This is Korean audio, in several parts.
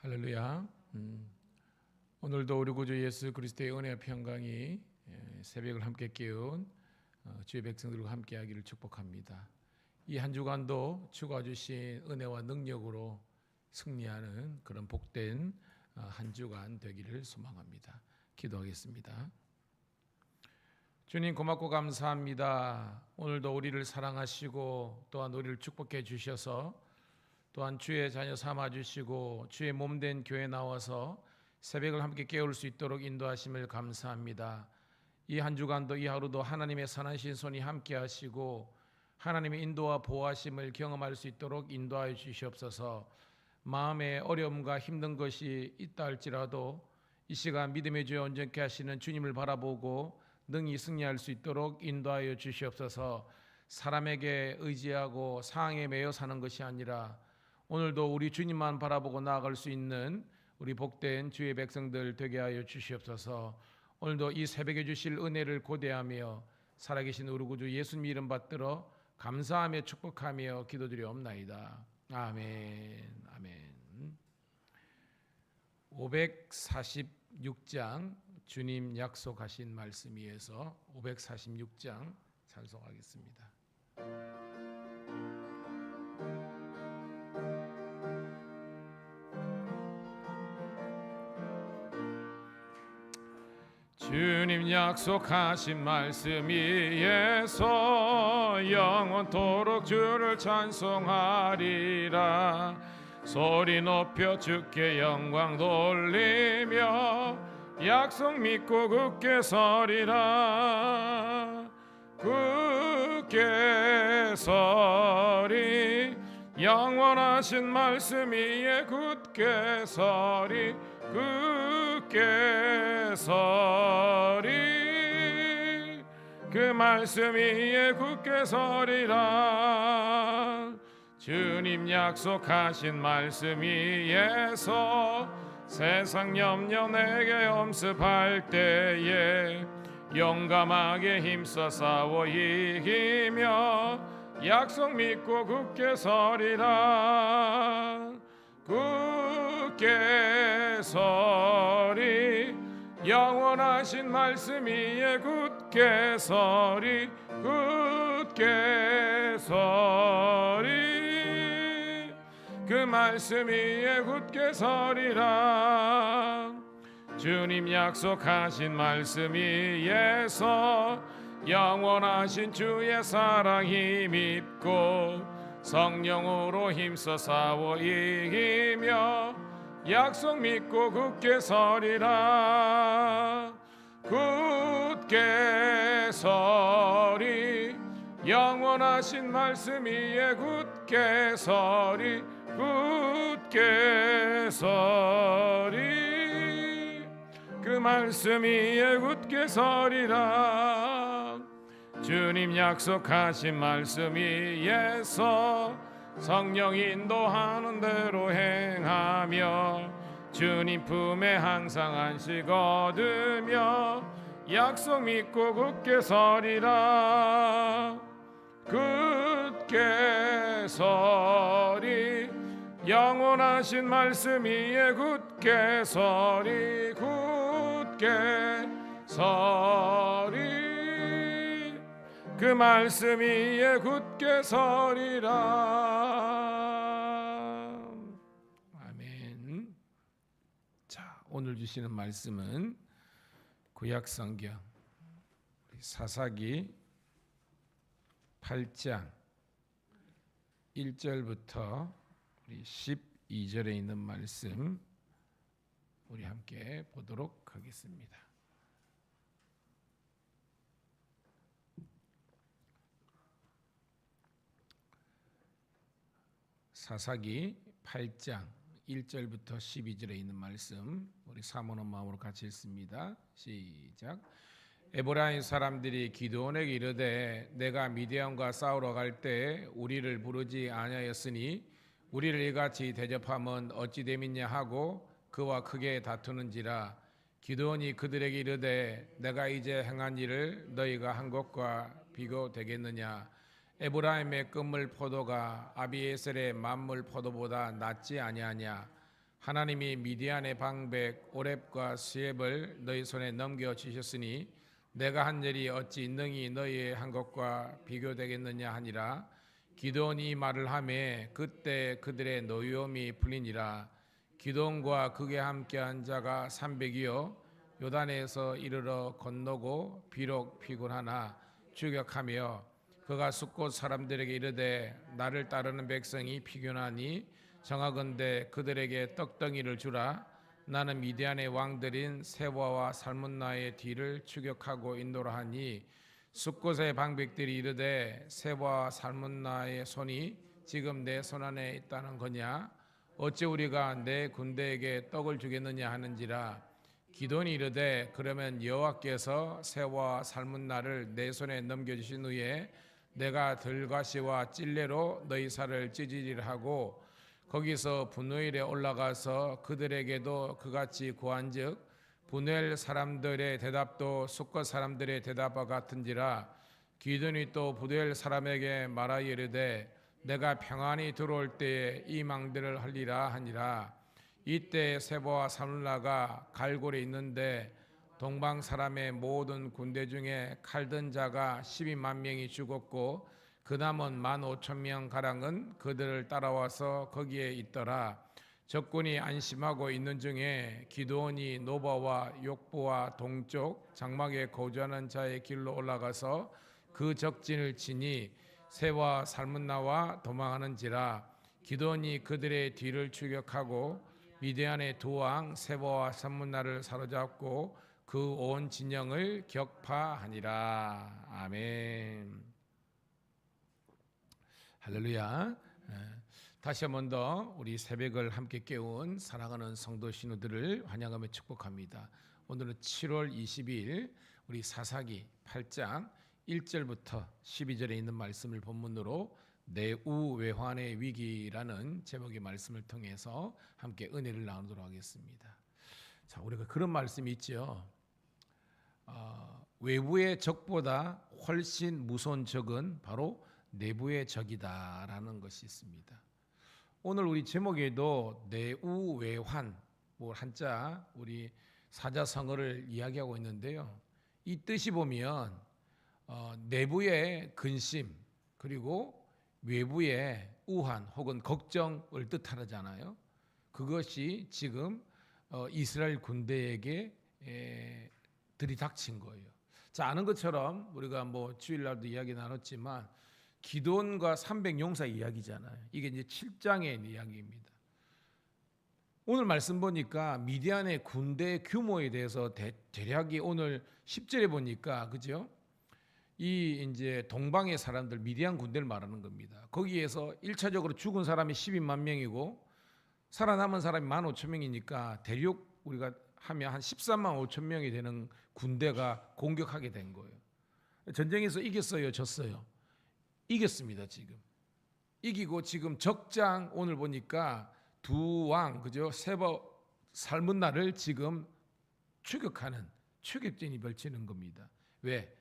할렐루야. 오늘도 우리 구주 예수 그리스도의 은혜와 평강이 새벽을 함께 깨운 주의 백성들과 함께하기를 축복합니다. 이 한 주간도 주가 주신 은혜와 능력으로 승리하는 그런 복된 한 주간 되기를 소망합니다. 기도하겠습니다. 주님 고맙고 감사합니다. 오늘도 우리를 사랑하시고 또한 우리를 축복해 주셔서 또한 주의 자녀 삼아 주시고 주의 몸된 교회에 나와서 새벽을 함께 깨울 수 있도록 인도하심을 감사합니다. 이 한 주간도 이 하루도 하나님의 선하신 손이 함께 하시고 하나님의 인도와 보호하심을 경험할 수 있도록 인도하여 주시옵소서. 마음에 어려움과 힘든 것이 있다 할지라도 이 시간 믿음의 주에 온전케 하시는 주님을 바라보고 능히 승리할 수 있도록 인도하여 주시옵소서. 사람에게 의지하고 상황에 매여 사는 것이 아니라 오늘도 우리 주님만 바라보고 나아갈 수 있는 우리 복된 주의 백성들 되게 하여 주시옵소서. 오늘도 이 새벽에 주실 은혜를 고대하며 살아계신 우리 구주 예수님 이름 받들어 감사하며 축복하며 기도드리옵나이다. 아멘. 아멘. 546장 주님 약속하신 말씀 위에서 546장 찬송하겠습니다. 주님 약속하신 말씀 위에서 영원토록 주를 찬송하리라. 소리 높여 주께 영광 돌리며 약속 믿고 굳게 서리라. 굳게 서리 영원하신 말씀 위에 굳게 서리. 굳게 서리 그 말씀 위에 굳게 서리라. 주님 약속하신 말씀 위에서 세상 염려 내게 엄습할 때에 용감하게 힘써 싸워 이기며 약속 믿고 굳게 서리라. 굳게 서리 영원하신 말씀 위에 굳게 서리. 굳게 서리 그 말씀 위에 굳게 서리라. 주님 약속하신 말씀 위에서 영원하신 주의 사랑 힘입고 성령으로 힘써 싸워 이기며 약속 믿고 굳게 서리라. 굳게 서리 영원하신 말씀 위에 굳게 서리. 굳게 서리 그 말씀 위에 굳게 서리라. 주님 약속하신 말씀 위에서 성령 인도하는 대로 행하며 주님 품에 항상 안식 얻으며 약속 믿고 굳게 서리라. 굳게 서리 영원하신 말씀 위에 굳게 서리. 굳게 서리 그 말씀 위에 굳게 서리라. 아멘. 자, 오늘 주시는 말씀은 구약성경 사사기 8장 1절부터 12절에 있는 말씀 우리 함께 보도록 하겠습니다. 사사기 8장 1절부터 12절에 있는 말씀 우리 사모하는 마음으로 같이 읽습니다. 시작. 에브라임 사람들이 기드온에게 이르되 내가 미디안과 싸우러 갈 때 우리를 부르지 아니하였으니 우리를 이같이 대접함은 어찌 됨이냐 하고 그와 크게 다투는지라. 기드온이 그들에게 이르되 내가 이제 행한 일을 너희가 한 것과 비교되겠느냐. 에브라임의 끝물 포도가 아비에셀의 만물 포도보다 낫지 아니하냐. 하나님이 미디안의 방백 오렙과 스엡을 너희 손에 넘겨 주셨으니 내가 한 일이 어찌 능히 너희의 한 것과 비교되겠느냐 하니라. 기드온이 말을 하매 그때 그들의 노여움이 풀리니라. 기드온과 그에 함께한 자가 300이요 요단에서 이르러 건너고 비록 피곤하나 추격하며 그가 숫곳 사람들에게 이르되 나를 따르는 백성이 피곤하니 정하건대 그들에게 떡덩이를 주라. 나는 미디안의 왕들인 세바와 살문나의 뒤를 추격하고 인도라 하니 숫곳의 방백들이 이르되 세바와 살문나의 손이 지금 내 손 안에 있다는 거냐? 어찌 우리가 내 군대에게 떡을 주겠느냐 하는지라. 기드온이 이르되 그러면 여호와께서 세바와 살문나를 내 손에 넘겨주신 후에 내가 들가시와 찔레로 너희 살을 찢으리라 하고 거기서 분노일에 올라가서 그들에게도 그같이 구한즉 분노엘 사람들의 대답도 숫곳 사람들의 대답과 같은지라. 기드온이 또 분노엘 사람에게 말하여 이르되 내가 평안히 들어올 때에 이 망대를 할리라 하니라. 이때 세바와 살문나가 갈골에 있는데 동방 사람의 모든 군대 중에 칼든 자가 12만 명이 죽었고 그 남은 15,000명 가량은 그들을 따라와서 거기에 있더라. 적군이 안심하고 있는 중에 기드온이 노바와 욕보와 동쪽 장막에 거주하는 자의 길로 올라가서 그 적진을 치니 세바와 살문나와 도망하는지라. 기드온이 그들의 뒤를 추격하고 미디안의 두 왕 세바와 살문나를 사로잡고 그 온 진영을 격파하니라. 아멘. 할렐루야. 다시 한 번 더 우리 새벽을 함께 깨운 사랑하는 성도 신우들을 환영하며 축복합니다. 오늘은 7월 22일 우리 사사기 8장 1절부터 12절에 있는 말씀을 본문으로 내우외환의 위기라는 제목의 말씀을 통해서 함께 은혜를 나누도록 하겠습니다. 자, 우리가 그런 말씀이 있죠. 외부의 적보다 훨씬 무서운 적은 바로 내부의 적이다라는 것이 있습니다. 오늘 우리 제목에도 내우외환, 한자 우리 사자성어를 이야기하고 있는데요. 이 뜻이 보면 내부의 근심 그리고 외부의 우환 혹은 걱정을 뜻하잖아요. 그것이 지금 이스라엘 군대에게 들이닥친 거예요. 자, 아는 것처럼 우리가 주일날도 이야기 나눴지만 기드온과 300용사 이야기잖아요. 이게 이제 7장의 이야기입니다. 오늘 말씀 보니까 미디안의 군대 규모에 대해서 대략이 오늘 10절에 보니까 그죠? 이 이제 동방의 사람들 미디안 군대를 말하는 겁니다. 거기에서 1차적으로 죽은 사람이 12만 명이고 살아남은 사람이 15,000명이니까 대륙 우리가 하면 한 13만 5천 명이 되는 군대가 공격하게 된 거예요. 전쟁에서 이겼어요, 졌어요? 이겼습니다. 지금 이기고 지금 적장 오늘 보니까 두 왕 그죠? 세바 살문나를 지금 추격하는 추격전이 벌치는 겁니다. 왜?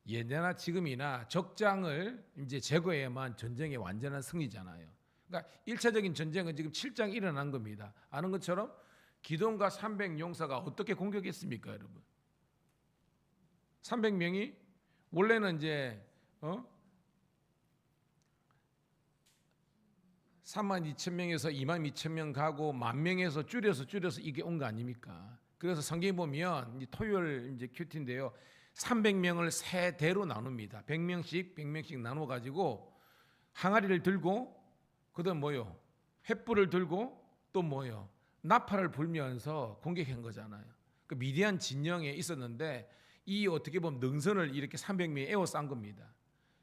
예전이나 지금이나 적장을 이제 제거해야만 전쟁의 완전한 승리잖아요. 그러니까 1차적인 전쟁은 지금 7장 일어난 겁니다. 아는 것처럼 기드온과 300용사가 어떻게 공격했습니까, 여러분? 300명이 원래는 이제 32,000명에서 22,000명 가고 10,000명에서 줄여서 이게 온 거 아닙니까? 그래서 성경에 보면 이제 토요일 이제 큐티인데요. 300명을 세 대로 나눕니다. 100명씩 나눠 가지고 항아리를 들고 그다음 횃불을 들고 또 나팔을 불면서 공격한 거잖아요. 그 미디안 진영에 있었는데 이 어떻게 보면 능선을 이렇게 300명이 에워싼 겁니다.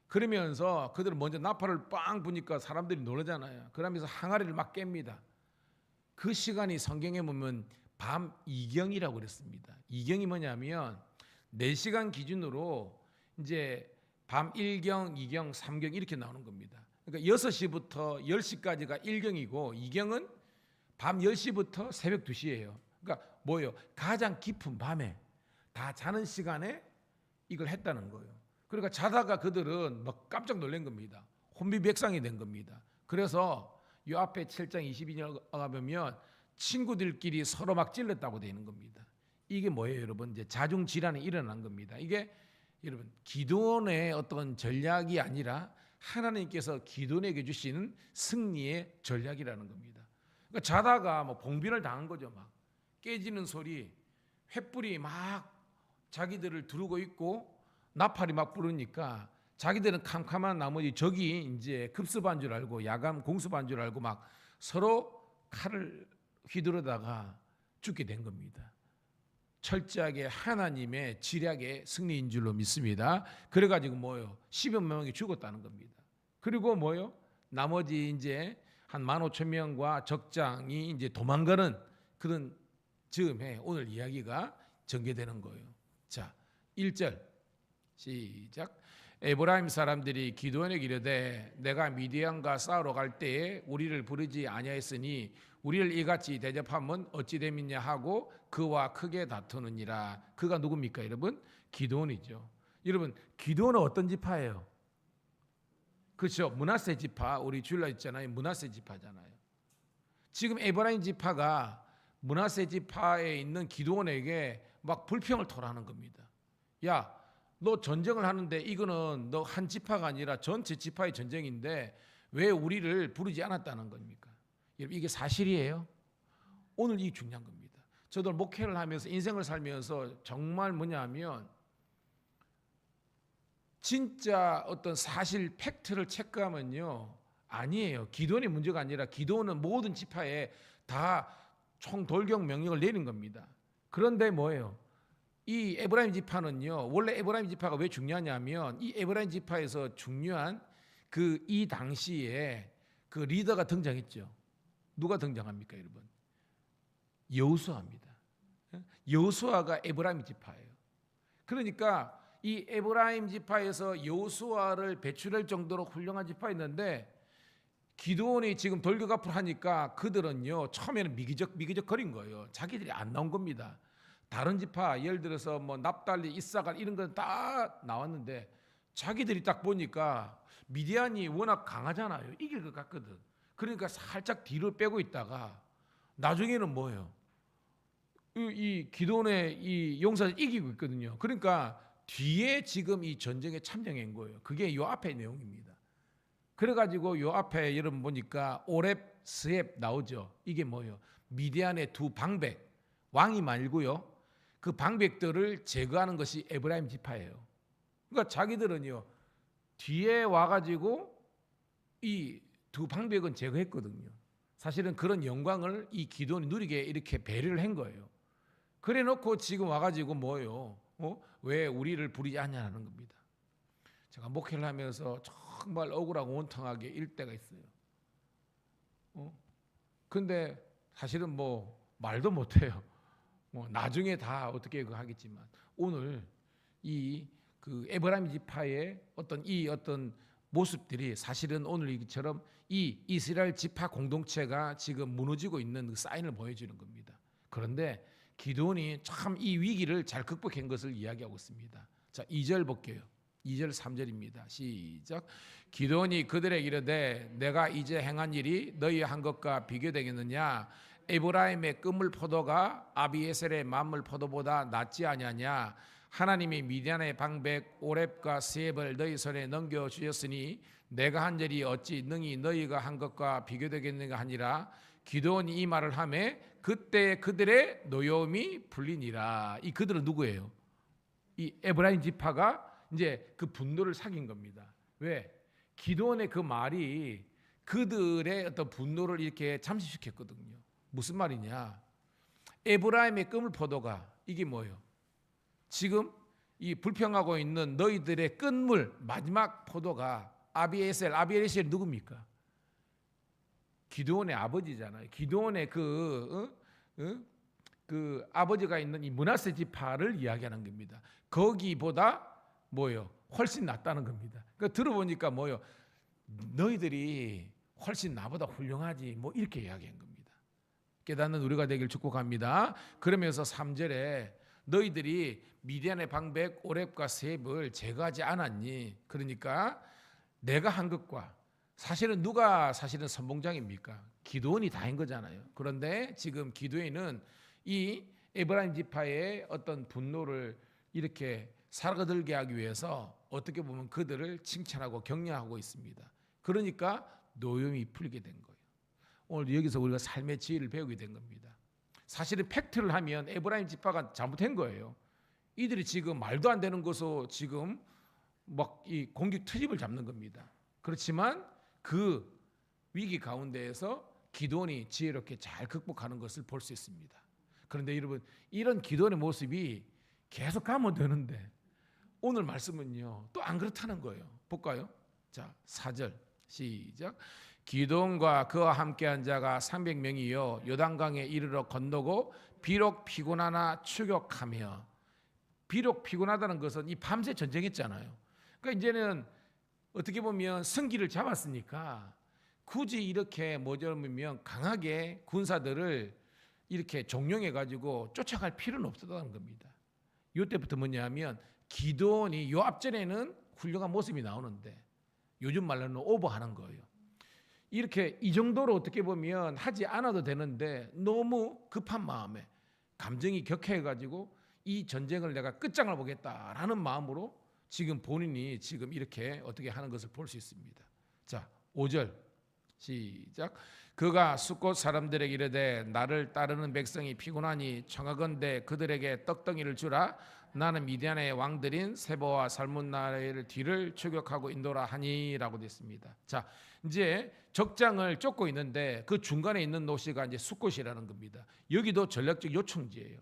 그러면서 그들은 먼저 나팔을 빵 부니까 사람들이 놀라잖아요. 그러면서 항아리를 막 깹니다. 그 시간이 성경에 보면 밤 2경이라고 그랬습니다. 2경이 뭐냐면 4시간 기준으로 이제 밤 1경, 2경, 3경 이렇게 나오는 겁니다. 그러니까 6시부터 10시까지가 1경이고 2경은 밤 10시부터 새벽 2시예요. 그러니까 가장 깊은 밤에 다 자는 시간에 이걸 했다는 거예요. 그러니까 자다가 그들은 막 깜짝 놀란 겁니다. 혼비백상이 된 겁니다. 그래서 이 앞에 7장 22절 가보면 친구들끼리 서로 막 찔렀다고 되는 겁니다. 이게 뭐예요, 여러분? 이제 자중 질환이 일어난 겁니다. 이게 여러분 기도원의 어떤 전략이 아니라 하나님께서 기도원에게 주시는 승리의 전략이라는 겁니다. 그러니까 자다가 뭐 봉변을 당한 거죠. 막 깨지는 소리, 횃불이 막 자기들을 두르고 있고 나팔이 막 부르니까 자기들은 캄캄한 나머지 적이 이제 급습한 줄 알고 야간 공습한 줄 알고 막 서로 칼을 휘두르다가 죽게 된 겁니다. 철저하게 하나님의 지략의 승리인 줄로 믿습니다. 그래가지고 뭐요? 10여 명이 죽었다는 겁니다. 그리고 뭐요? 나머지 이제 한 15,000명과 적장이 이제 도망가는 그런 즈음에 오늘 이야기가 전개되는 거예요. 자, 1절 시작. 에브라임 사람들이 기드온에게 이르되 내가 미디안과 싸우러 갈 때에 우리를 부르지 아니하였으니 우리를 이같이 대접하면 어찌 됨이냐 하고 그와 크게 다투느니라. 그가 누굽니까, 여러분? 기드온이죠. 여러분, 기드온은 어떤 지파예요? 그렇죠. 므낫세 지파. 우리 주일날 있잖아요. 므낫세 지파잖아요. 지금 에브라임 지파가 므낫세 지파에 있는 기드온에게 막 불평을 토하는 겁니다. 야, 너 전쟁을 하는데 이거는 너 한 지파가 아니라 전체 지파의 전쟁인데 왜 우리를 부르지 않았다는 겁니까? 여러분, 이게 사실이에요. 오늘 이 중요한 겁니다. 저도 목회를 하면서 인생을 살면서 정말 뭐냐면 진짜 어떤 사실 팩트를 체크하면요, 아니에요. 기도원의 문제가 아니라 기도원은 모든 지파에 다 총돌격 명령을 내린 겁니다. 그런데 뭐예요? 이 에브라임 지파는요, 원래 에브라임 지파가 왜 중요하냐면 이 에브라임 지파에서 중요한 그 이 당시에 그 리더가 등장했죠. 누가 등장합니까, 여러분? 여호수아입니다. 여호수아가 에브라임 지파예요. 그러니까 이 에브라임 지파에서 여호수아를 배출할 정도로 훌륭한 지파였는데 기드온이 지금 돌격 앞을 하니까 그들은요 처음에는 미기적 거린 거예요. 자기들이 안 나온 겁니다. 다른 지파 예를 들어서 뭐 납달리, 이사갈 이런 건 다 나왔는데 자기들이 딱 보니까 미디안이 워낙 강하잖아요. 이길 것 같거든. 그러니까 살짝 뒤로 빼고 있다가 나중에는 뭐예요? 이 기드온의 이 용사를 이기고 있거든요. 그러니까 뒤에 지금 이 전쟁에 참여한 거예요. 그게 요 앞의 내용입니다. 그래가지고 요 앞에 여러분 보니까 오렙, 스앱 나오죠. 이게 뭐예요? 미디안의 두 방백, 왕이 말고요. 그 방백들을 제거하는 것이 에브라임 지파예요. 그러니까 자기들은요 뒤에 와가지고 이 두 방백은 제거했거든요. 사실은 그런 영광을 이 기드온이 누리게 이렇게 배려를 한 거예요. 그래놓고 지금 와가지고 뭐예요? 왜 우리를 부리지 않냐는 겁니다. 제가 목회를 하면서 정말 억울하고 원통하게 일 때가 있어요. 근데 사실은 뭐 말도 못해요. 뭐 나중에 다 어떻게 하겠지만 오늘 이 그 에브라임 지파의 어떤 모습들이 사실은 오늘 이처럼 이 이스라엘 지파 공동체가 지금 무너지고 있는 그 사인을 보여주는 겁니다. 그런데 기드온이 참 이 위기를 잘 극복한 것을 이야기하고 있습니다. 자, 2절 볼게요. 2절 3절입니다. 시작. 기드온이 그들에게 이르되 내가 이제 행한 일이 너희 한 것과 비교되겠느냐? 에브라임의 끝물 포도가 아비에셀의 만물 포도보다 낫지 아니하냐? 하나님이 미디안의 방백 오렙과 스앱을 너희 손에 넘겨 주셨으니 내가 한 일이 어찌 능히 너희가 한 것과 비교되겠는가 하니라. 기드온이 이 말을 하매 그때 그들의 노여움이 풀리니라. 이 그들은 누구예요? 이 에브라임 지파가 이제 그 분노를 사귄 겁니다. 왜? 기드온의 그 말이 그들의 어떤 분노를 이렇게 잠식시켰거든요. 무슨 말이냐? 에브라임의 끝물 포도가 이게 뭐예요? 지금 이 불평하고 있는 너희들의 끝물 마지막 포도가 아비에셀 누굽니까? 기드온의 아버지잖아요. 기드온의 그 아버지가 있는 이 므낫세 지파를 이야기하는 겁니다. 거기보다 뭐예요? 훨씬 낫다는 겁니다. 그러니까 들어보니까 뭐예요? 너희들이 훨씬 나보다 훌륭하지 뭐 이렇게 이야기한 겁니다. 깨닫는 우리가 되길 축복합니다. 그러면서 3절에 너희들이 미디안의 방백 오렙과 스앱을 제거하지 않았니? 그러니까 내가 한 것과 사실은 누가 사실은 선봉장입니까? 기드온이 다인 거잖아요. 그런데 지금 기드온은 이 에브라임 지파의 어떤 분노를 이렇게 사그들게 하기 위해서 어떻게 보면 그들을 칭찬하고 격려하고 있습니다. 그러니까 노염이 풀리게 된 거예요. 오늘 여기서 우리가 삶의 지혜를 배우게 된 겁니다. 사실은 팩트를 하면 에브라임 지파가 잘못한 거예요. 이들이 지금 말도 안 되는 것으로 지금 막 이 공격 트집을 잡는 겁니다. 그렇지만 그 위기 가운데에서 기드온이 지혜롭게 잘 극복하는 것을 볼 수 있습니다. 그런데 여러분, 이런 기드온의 모습이 계속 가면 되는데 오늘 말씀은요 또 안 그렇다는 거예요. 볼까요? 자, 4절 시작. 기드온과 그와 함께한 자가 300명이요 요단강에 이르러 건너고 비록 피곤하나 추격하며. 비록 피곤하다는 것은 이 밤새 전쟁했잖아요. 그러니까 이제는 어떻게 보면 승기를 잡았으니까 굳이 이렇게 뭐냐면 강하게 군사들을 이렇게 종용해 가지고 쫓아갈 필요는 없었다는 겁니다. 이때부터 뭐냐면 기드온이 요 앞전에는 훌륭한 모습이 나오는데 요즘 말로는 오버하는 거예요. 이렇게 이 정도로 어떻게 보면 하지 않아도 되는데 너무 급한 마음에 감정이 격해해 가지고 이 전쟁을 내가 끝장을 보겠다라는 마음으로 지금 본인이 지금 이렇게 어떻게 하는 것을 볼 수 있습니다. 자, 5절 시작. 그가 숫곳 사람들에게 이르되 나를 따르는 백성이 피곤하니 청하건대 그들에게 떡덩이를 주라. 나는 미디안의 왕들인 세보와 살문나라의 뒤를 추격하고 인도라 하니라고 됐습니다. 자, 이제 적장을 쫓고 있는데 그 중간에 있는 도시가 이제 숫곳이라는 겁니다. 여기도 전략적 요청지예요.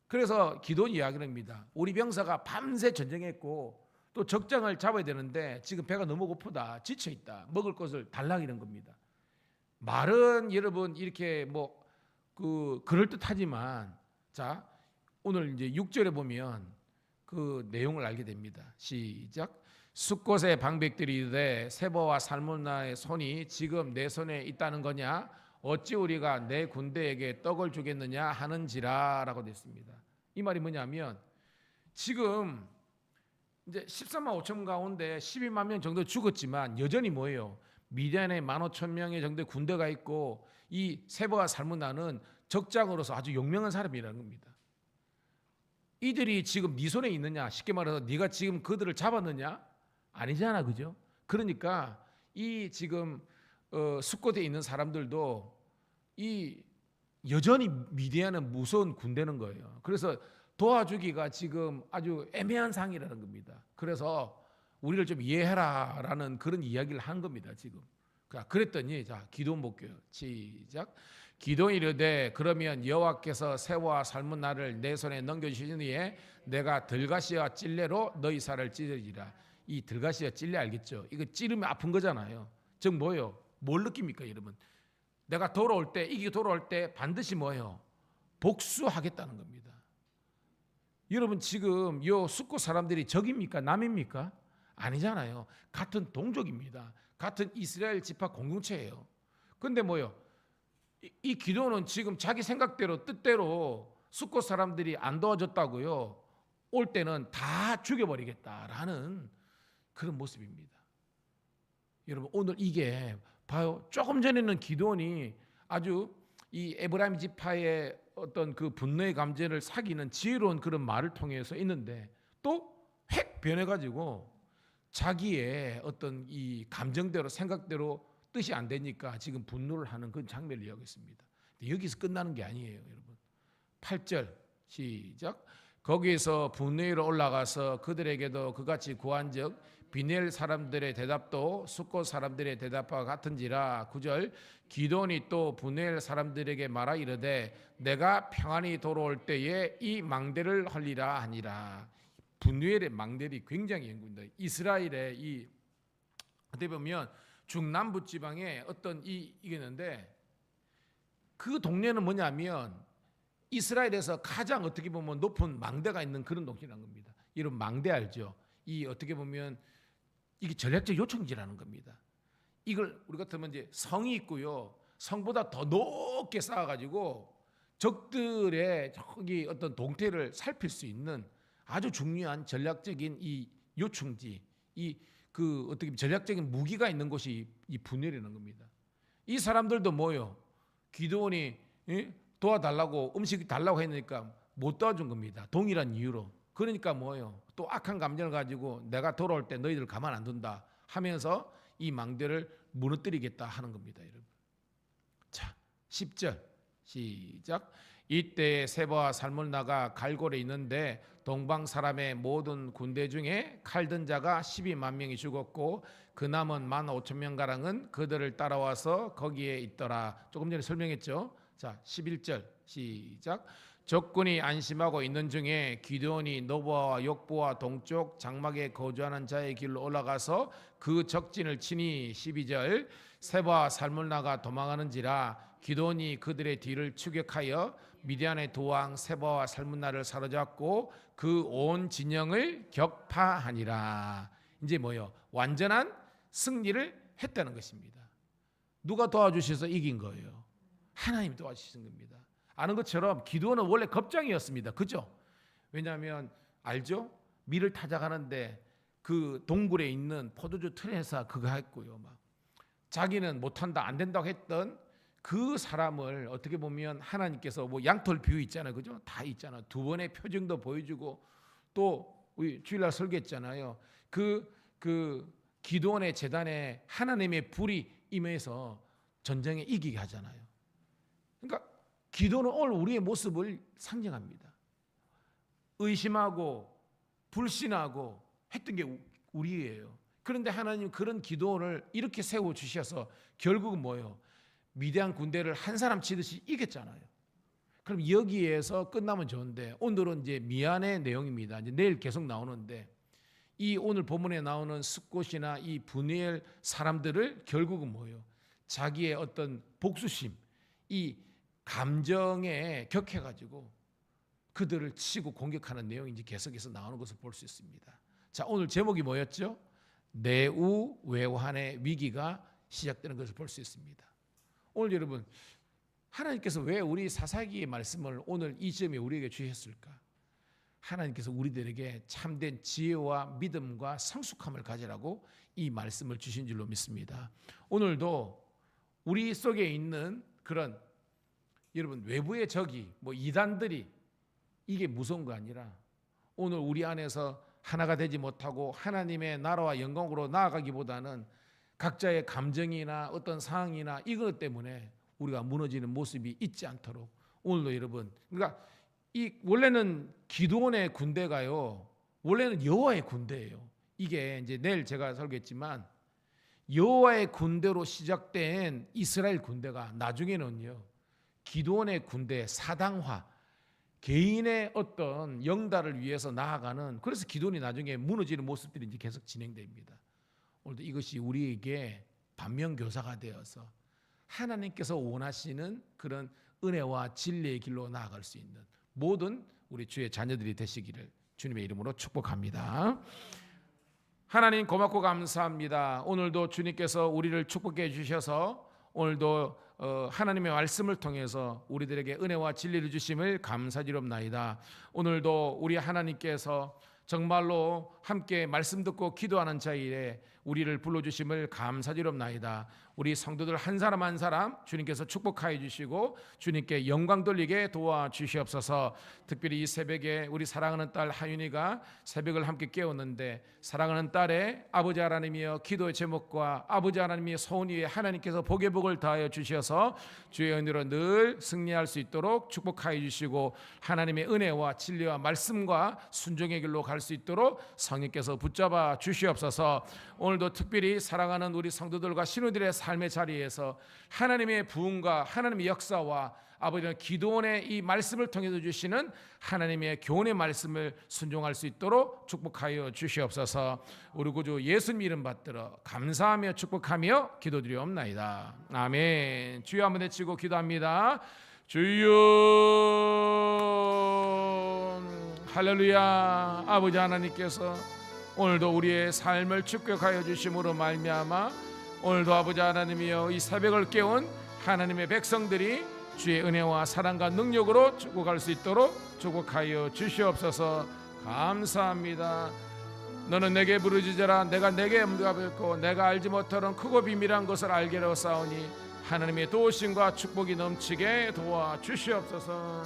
그래서 기드온이 이야기를 합니다. 우리 병사가 밤새 전쟁했고 또 적장을 잡아야 되는데 지금 배가 너무 고프다, 지쳐 있다, 먹을 것을 달라 이런 겁니다. 말은 여러분 이렇게 뭐 그럴 듯하지만 자, 오늘 이제 6절에 보면 그 내용을 알게 됩니다. 시작. 숫곳의 방백들이 이르되 세보와 살문나의 손이 지금 내 손에 있다는 거냐? 어찌 우리가 내 군대에게 떡을 주겠느냐 하는지라라고 됐습니다. 이 말이 뭐냐면 지금 이제 13만 5천 가운데 12만 명 정도 죽었지만 여전히 뭐예요? 미디안에 15,000명의 정도의 군대가 있고 이 세보와 살문나는 적장으로서 아주 용맹한 사람이라는 겁니다. 이들이 지금 네 손에 있느냐? 쉽게 말해서 네가 지금 그들을 잡았느냐? 아니잖아, 그죠? 그러니까 이 지금 숫곳에 있는 사람들도 이 여전히 미디안은 무서운 군대는 거예요. 그래서 도와주기가 지금 아주 애매한 상황이라는 겁니다. 그래서 우리를 좀 이해해라라는 그런 이야기를 한 겁니다. 지금. 그랬더니 자, 기드온 볼게요. 시작. 기드온이 이르되 그러면 여호와께서 세와 삶은 나를 내 손에 넘겨주시니 내가 들가시와 찔레로 너희 살을 찌르리라. 이 들가시와 찔레 알겠죠? 이거 찌르면 아픈 거잖아요. 즉 뭐예요? 뭘 느낍니까, 여러분? 내가 돌아올 때, 이게 돌아올 때 반드시 뭐예요? 복수하겠다는 겁니다. 여러분 지금 요 숫곳 사람들이 적입니까? 남입니까? 아니잖아요. 같은 동족입니다. 같은 이스라엘 지파 공동체예요. 근데 뭐예요? 이 기도는 지금 자기 생각대로 뜻대로 숫곳 사람들이 안 도와줬다고요. 올 때는 다 죽여버리겠다라는 그런 모습입니다. 여러분 오늘 이게 봐요. 조금 전에는 기드온이 아주 이 에브라임 지파의 어떤 그 분노의 감정을 사기는 지혜로운 그런 말을 통해서 있는데 또 획 변해가지고 자기의 어떤 이 감정대로 생각대로 뜻이 안 되니까 지금 분노를 하는 그런 장면을 이야기했습니다. 여기서 끝나는 게 아니에요, 여러분. 8절 시작. 거기에서 분노로 올라가서 그들에게도 그같이 구한즉 비넬 사람들의 대답도 숫곳 사람들의 대답과 같은지라. 9절. 기드온이 또 분넬 사람들에게 말하 이르되 내가 평안히 돌아올 때에 이 망대를 헐리라 하니라. 분넬의 망대이 굉장히 연구입니다. 이스라엘의 이 어떻게 보면 중남부 지방에 어떤 이겠는데 그 동네는 뭐냐면 이스라엘에서 가장 어떻게 보면 높은 망대가 있는 그런 동네라는 겁니다. 이런 망대 알죠? 이 어떻게 보면 이게 전략적 요청지라는 겁니다. 이걸 우리 같으면 이제 성이 있고요. 성보다 더 높게 쌓아가지고 적들의 저기 어떤 동태를 살필 수 있는 아주 중요한 전략적인 이 요충지, 이 그 어떻게 전략적인 무기가 있는 곳이 이 분열이라는 겁니다. 이 사람들도 뭐요? 기드온이 도와달라고 음식 달라고 했으니까 못 도와준 겁니다. 동일한 이유로. 그러니까 뭐요? 또 악한 감정을 가지고 내가 돌아올 때 너희들 가만 안 둔다 하면서 이 망대를 무너뜨리겠다 하는 겁니다, 여러분. 자, 10절 시작. 이때 세바와 살문나가 갈골에 있는데 동방 사람의 모든 군대 중에 칼든 자가 12만 명이 죽었고 그 남은 15,000명가량은 그들을 따라와서 거기에 있더라. 조금 전에 설명했죠. 자, 11절 시작. 적군이 안심하고 있는 중에 기드온이 노바와 욕보와 동쪽 장막에 거주하는 자의 길로 올라가서 그 적진을 치니 12절. 세바와 살문나가 도망하는지라 기드온이 그들의 뒤를 추격하여 미디안의 도왕 세바와 살문나를 사로잡고 그 온 진영을 격파하니라. 이제 뭐요? 완전한 승리를 했다는 것입니다. 누가 도와주셔서 이긴 거예요? 하나님이 도와주신 겁니다. 아는 것처럼 기드온은 원래 겁장이었습니다. 그죠? 왜냐하면 알죠? 밀을 타작하는데 그 동굴에 있는 포도주 틀에서 그거 했고요. 막 자기는 못한다, 안 된다고 했던 그 사람을 어떻게 보면 하나님께서 뭐 양털 비유 있잖아요, 그죠? 다 있잖아. 두 번의 표정도 보여주고 또 우리 주일날 설교했잖아요. 그 기드온의 재단에 하나님의 불이 임해서 전쟁에 이기게 하잖아요. 그러니까 기도는 오늘 우리의 모습을 상징합니다. 의심하고 불신하고 했던 게 우리예요. 그런데 하나님 그런 기도를 이렇게 세워주셔서 결국은 뭐예요? 미디안 군대를 한 사람 치듯이 이겼잖아요. 그럼 여기에서 끝나면 좋은데 오늘은 이제 미안의 내용입니다. 이제 내일 계속 나오는데 이 오늘 본문에 나오는 숫곳이나 이 분이엘 사람들을 결국은 뭐예요? 자기의 어떤 복수심, 이 감정에 격해가지고 그들을 치고 공격하는 내용이 이제 계속해서 나오는 것을 볼 수 있습니다. 자, 오늘 제목이 뭐였죠? 내우 외환의 위기가 시작되는 것을 볼 수 있습니다. 오늘 여러분, 하나님께서 왜 우리 사사기의 말씀을 오늘 이 점에 우리에게 주셨을까? 하나님께서 우리들에게 참된 지혜와 믿음과 성숙함을 가지라고 이 말씀을 주신 줄로 믿습니다. 오늘도 우리 속에 있는 그런 여러분 외부의 적이 뭐 이단들이 이게 무서운 거 아니라 오늘 우리 안에서 하나가 되지 못하고 하나님의 나라와 영광으로 나아가기보다는 각자의 감정이나 어떤 상황이나 이것 때문에 우리가 무너지는 모습이 있지 않도록 오늘도 여러분, 그러니까 이 원래는 기드온의 군대가요, 원래는 여호와의 군대예요. 이게 이제 내일 제가 설교했지만 여호와의 군대로 시작된 이스라엘 군대가 나중에는요 기드온의 군대 사당화, 개인의 어떤 영달을 위해서 나아가는, 그래서 기드온이 나중에 무너지는 모습들이 이제 계속 진행됩니다. 오늘도 이것이 우리에게 반면교사가 되어서 하나님께서 원하시는 그런 은혜와 진리의 길로 나아갈 수 있는 모든 우리 주의 자녀들이 되시기를 주님의 이름으로 축복합니다. 하나님 고맙고 감사합니다. 오늘도 주님께서 우리를 축복해 주셔서 오늘도 하나님의 말씀을 통해서 우리들에게 은혜와 진리를 주심을 감사드립나이다. 오늘도 우리 하나님께서 정말로 함께 말씀 듣고 기도하는 자리에 우리를 불러주심을 감사드립나이다. 우리 성도들 한 사람 한 사람 주님께서 축복하여 주시고 주님께 영광 돌리게 도와주시옵소서. 특별히 이 새벽에 우리 사랑하는 딸 하윤이가 새벽을 함께 깨웠는데 사랑하는 딸의 아버지 하나님이여 기도의 제목과 아버지 하나님의 소원 위에 하나님께서 복의 복을 다하여 주셔서 주의 은혜로 늘 승리할 수 있도록 축복하여 주시고 하나님의 은혜와 진리와 말씀과 순종의 길로 갈 수 있도록 성령께서 붙잡아 주시옵소서. 오늘도 특별히 사랑하는 우리 성도들과 신우들의 삶의 자리에서 하나님의 부흥과 하나님의 역사와 아버지는 기도원의 이 말씀을 통해서 주시는 하나님의 교훈의 말씀을 순종할 수 있도록 축복하여 주시옵소서. 우리 구주 예수님 이름 받들어 감사하며 축복하며 기도드리옵나이다. 아멘. 주여 한번 외치고 기도합니다. 주여 할렐루야. 아버지 하나님께서 오늘도 우리의 삶을 축복하여 주심으로 말미암아 오늘도 아버지 하나님이여 이 새벽을 깨운 하나님의 백성들이 주의 은혜와 사랑과 능력으로 축복할 수 있도록 축복하여 주시옵소서. 감사합니다. 너는 내게 부르짖으라. 내가 내게 응답하겠고 내가 알지 못하는 크고 비밀한 것을 알게로 싸우니 하나님의 도우심과 축복이 넘치게 도와 주시옵소서.